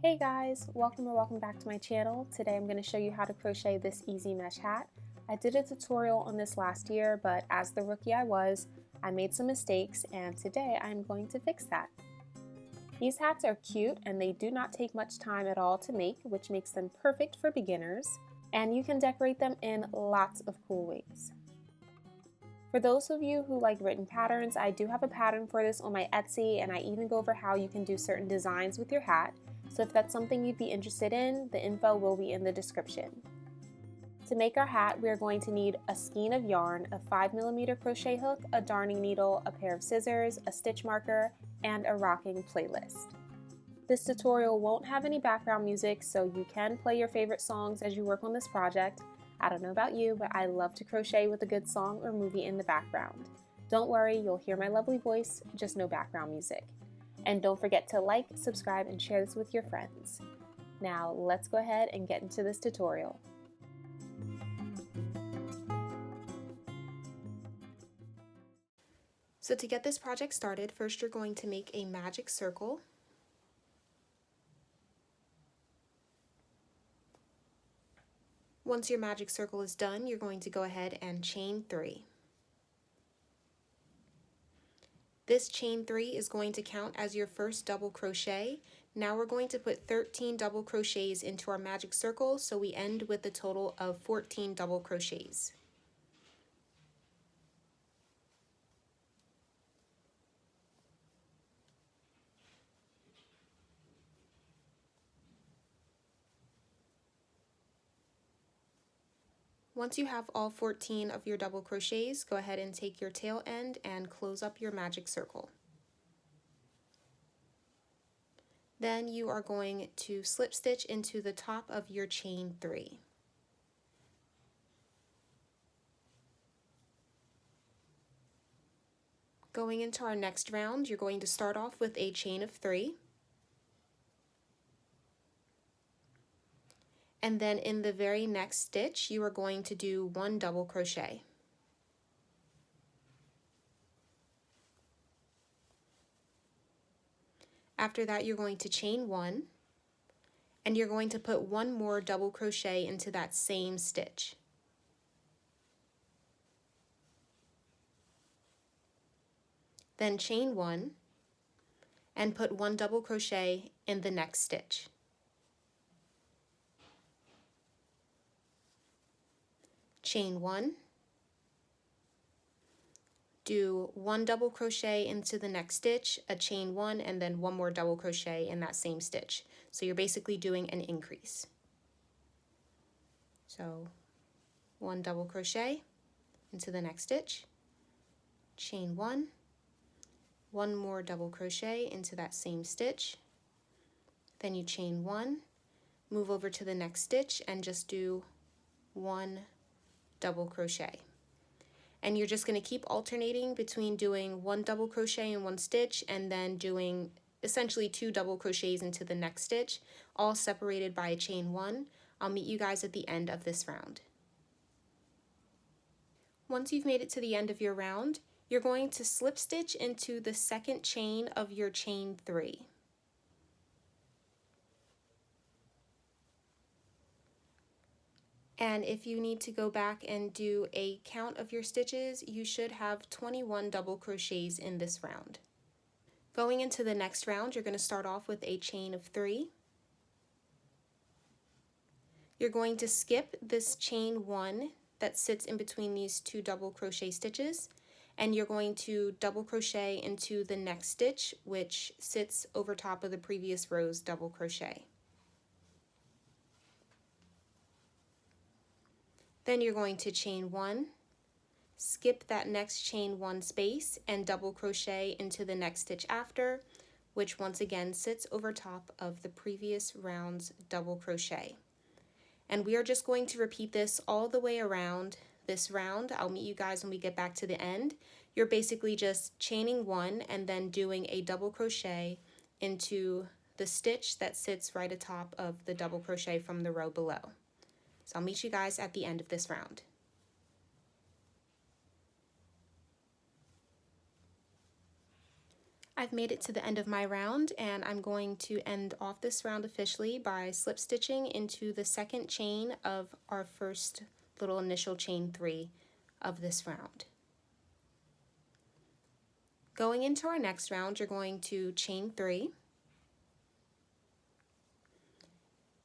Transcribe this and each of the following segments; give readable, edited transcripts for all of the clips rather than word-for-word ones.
Hey guys, welcome back to my channel. Today I'm going to show you how to crochet this easy mesh hat. I did a tutorial on this last year, but as the rookie I made some mistakes and today I'm going to fix that. These hats are cute and they do not take much time at all to make, which makes them perfect for beginners, and you can decorate them in lots of cool ways. For those of you who like written patterns, I do have a pattern for this on my Etsy, and I even go over how you can do certain designs with your hat. So if that's something you'd be interested in, the info will be in the description. To make our hat, we are going to need a skein of yarn, a 5mm crochet hook, a darning needle, a pair of scissors, a stitch marker, and a rocking playlist. This tutorial won't have any background music, so you can play your favorite songs as you work on this project. I don't know about you, but I love to crochet with a good song or movie in the background. Don't worry, you'll hear my lovely voice, just no background music. And don't forget to like, subscribe, and share this with your friends. Now let's go ahead and get into this tutorial. So to get this project started, first you're going to make a magic circle. Once your magic circle is done, you're going to go ahead and chain 3. This chain 3 is going to count as your first double crochet. Now we're going to put 13 double crochets into our magic circle, so we end with a total of 14 double crochets. Once you have all 14 of your double crochets, go ahead and take your tail end and close up your magic circle. Then you are going to slip stitch into the top of your chain 3. Going into our next round, you're going to start off with a chain of 3. And then in the very next stitch, you are going to do 1 double crochet. After that, you're going to chain 1, and you're going to put 1 more double crochet into that same stitch. Then chain 1, and put 1 double crochet in the next stitch. Chain 1, do 1 double crochet into the next stitch, a chain 1, and then 1 more double crochet in that same stitch. So you're basically doing an increase. So 1 double crochet into the next stitch, chain 1, 1 more double crochet into that same stitch, then you chain 1, move over to the next stitch and just do 1 double crochet. And you're just going to keep alternating between doing 1 double crochet in 1 stitch and then doing essentially 2 double crochets into the next stitch, all separated by a chain 1. I'll meet you guys at the end of this round. Once you've made it to the end of your round, you're going to slip stitch into the second chain of your chain 3. And if you need to go back and do a count of your stitches, you should have 21 double crochets in this round. Going into the next round, you're going to start off with a chain of 3. You're going to skip this chain 1 that sits in between these 2 double crochet stitches, and you're going to double crochet into the next stitch, which sits over top of the previous row's double crochet. Then you're going to chain 1, skip that next chain 1 space, and double crochet into the next stitch after, which once again sits over top of the previous round's double crochet. And we are just going to repeat this all the way around this round. I'll meet you guys when we get back to the end. You're basically just chaining 1 and then doing a double crochet into the stitch that sits right atop of the double crochet from the row below. So I'll meet you guys at the end of this round. I've made it to the end of my round, and I'm going to end off this round officially by slip stitching into the second chain of our first little initial chain 3 of this round. Going into our next round, you're going to chain 3.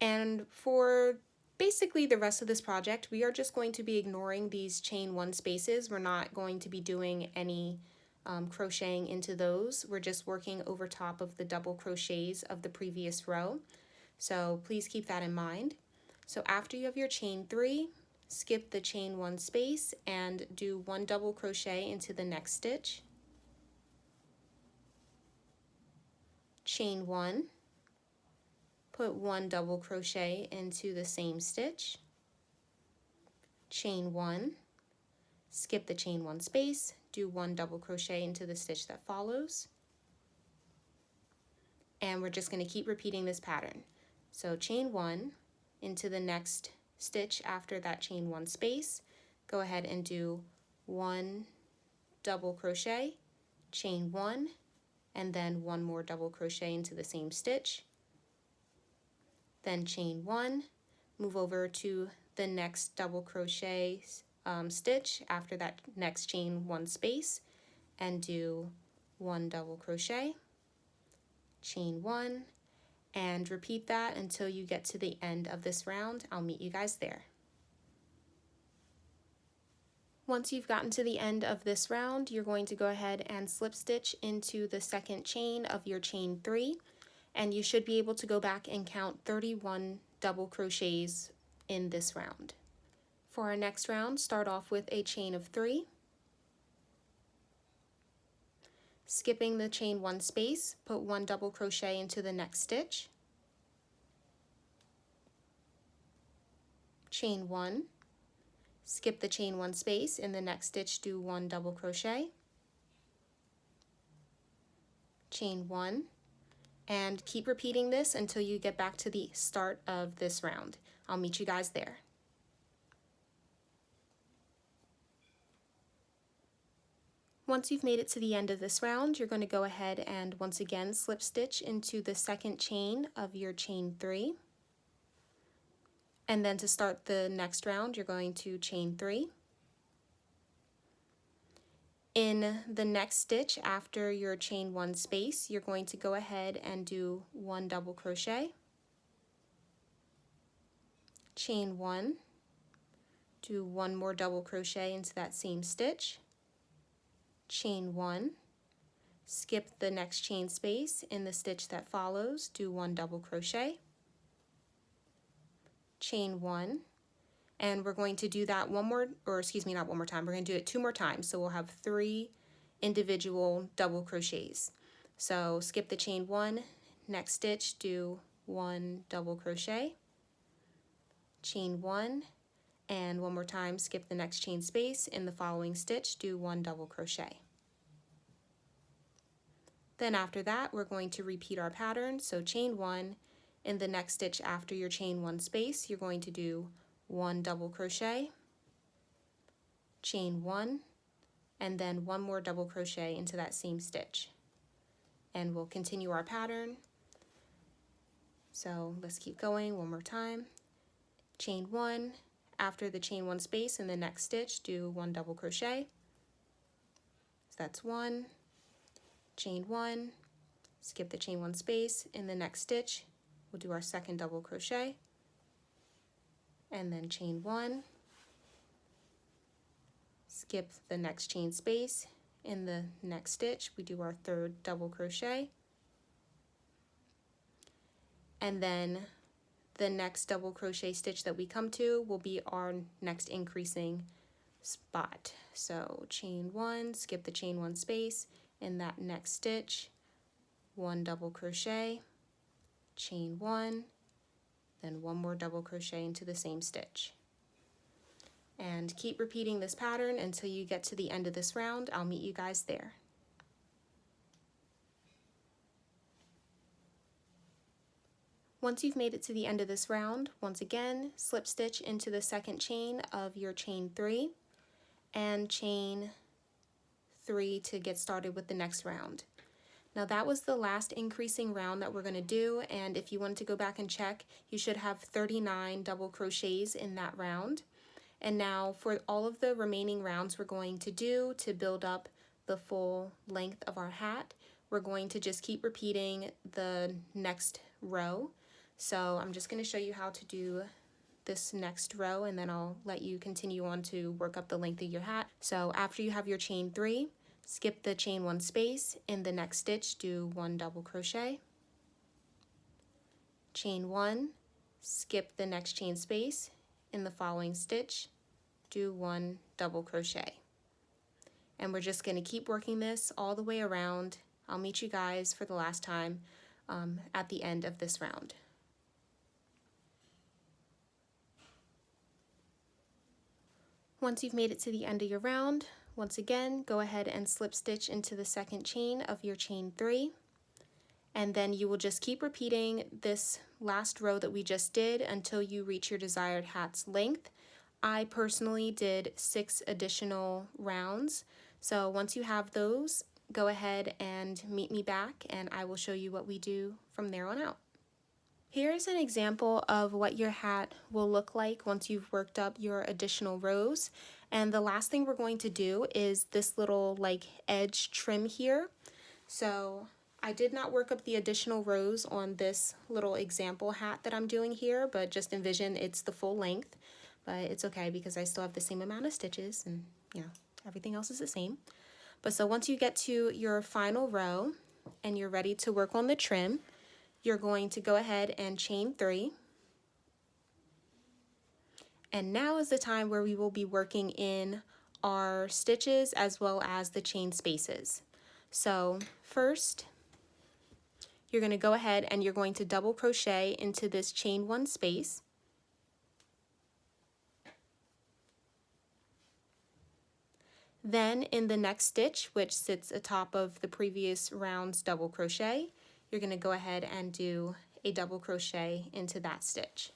And for basically the rest of this project, we are just going to be ignoring these chain 1 spaces. We're not going to be doing any crocheting into those. We're just working over top of the double crochets of the previous row. So please keep that in mind. So after you have your chain 3, skip the chain 1 space and do 1 double crochet into the next stitch. Chain 1, put 1 double crochet into the same stitch. Chain 1, skip the chain 1 space, do 1 double crochet into the stitch that follows. And we're just going to keep repeating this pattern. So chain 1 into the next stitch after that chain 1 space, go ahead and do 1 double crochet, chain 1, and then 1 more double crochet into the same stitch. Then chain 1, move over to the next double crochet stitch after that next chain 1 space and do 1 double crochet, chain 1, and repeat that until you get to the end of this round. I'll meet you guys there. Once you've gotten to the end of this round, you're going to go ahead and slip stitch into the second chain of your chain 3, and you should be able to go back and count 31 double crochets in this round. For our next round, start off with a chain of 3, skipping the chain 1 space, put 1 double crochet into the next stitch, chain 1, skip the chain 1 space, in the next stitch do 1 double crochet, chain 1, and keep repeating this until you get back to the start of this round. I'll meet you guys there. Once you've made it to the end of this round, you're going to go ahead and once again slip stitch into the second chain of your chain 3. And then to start the next round, you're going to chain 3. In the next stitch after your chain 1 space, you're going to go ahead and do 1 double crochet, chain 1, do 1 more double crochet into that same stitch, chain 1, skip the next chain space, in the stitch that follows do 1 double crochet, chain 1, and we're going to do that not one more time, we're going to do it 2 more times, so we'll have 3 individual double crochets. So skip the chain 1, next stitch do 1 double crochet, chain 1, and 1 more time skip the next chain space, in the following stitch do 1 double crochet. Then after that we're going to repeat our pattern, so chain 1, in the next stitch after your chain 1 space you're going to do 1 double crochet, chain 1, and then 1 more double crochet into that same stitch. And we'll continue our pattern. So let's keep going one more time. Chain 1, after the chain 1 space in the next stitch do 1 double crochet. So that's 1, chain 1, skip the chain 1 space, in the next stitch we'll do our second double crochet, and then chain 1, skip the next chain space, in the next stitch we do our third double crochet, and then the next double crochet stitch that we come to will be our next increasing spot. So chain 1, skip the chain 1 space, in that next stitch 1 double crochet, chain 1, then 1 more double crochet into the same stitch. And keep repeating this pattern until you get to the end of this round. I'll meet you guys there. Once you've made it to the end of this round, once again, slip stitch into the second chain of your chain 3 and chain 3 to get started with the next round. Now that was the last increasing round that we're going to do, and if you wanted to go back and check, you should have 39 double crochets in that round. And now for all of the remaining rounds we're going to do to build up the full length of our hat, we're going to just keep repeating the next row. So I'm just going to show you how to do this next row, and then I'll let you continue on to work up the length of your hat. So after you have your chain 3, skip the chain 1 space. In the next stitch, do 1 double crochet, chain 1, skip the next chain space. In the following stitch, do 1 double crochet. And we're just going to keep working this all the way around. I'll meet you guys for the last time at the end of this round. Once you've made it to the end of your round, once again, go ahead and slip stitch into the second chain of your chain 3. And then you will just keep repeating this last row that we just did until you reach your desired hat's length. I personally did 6 additional rounds. So once you have those, go ahead and meet me back and I will show you what we do from there on out. Here's an example of what your hat will look like once you've worked up your additional rows. And the last thing we're going to do is this little like edge trim here. So I did not work up the additional rows on this little example hat that I'm doing here, but just envision it's the full length. But it's okay because I still have the same amount of stitches and everything else is the same. But so once you get to your final row and you're ready to work on the trim, you're going to go ahead and chain 3. And now is the time where we will be working in our stitches as well as the chain spaces. So first, you're going to go ahead and you're going to double crochet into this chain 1 space. Then in the next stitch, which sits atop of the previous round's double crochet, you're going to go ahead and do a double crochet into that stitch.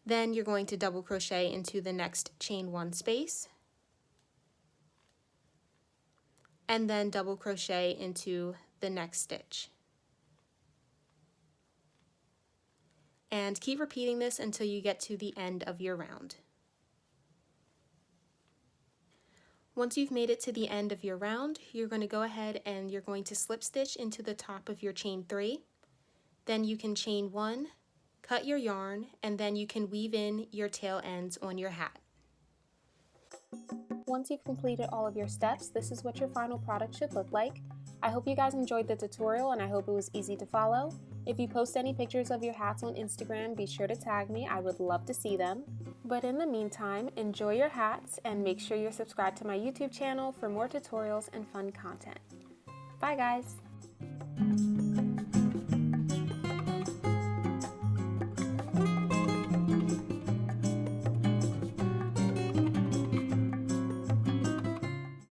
Then you're going to double crochet into the next chain 1 space, and then double crochet into the next stitch. And keep repeating this until you get to the end of your round. Once you've made it to the end of your round, you're going to go ahead and you're going to slip stitch into the top of your chain 3. Then you can chain 1, cut your yarn, and then you can weave in your tail ends on your hat. Once you've completed all of your steps, this is what your final product should look like. I hope you guys enjoyed the tutorial and I hope it was easy to follow. If you post any pictures of your hats on Instagram, be sure to tag me. I would love to see them. But in the meantime, enjoy your hats and make sure you're subscribed to my YouTube channel for more tutorials and fun content. Bye guys!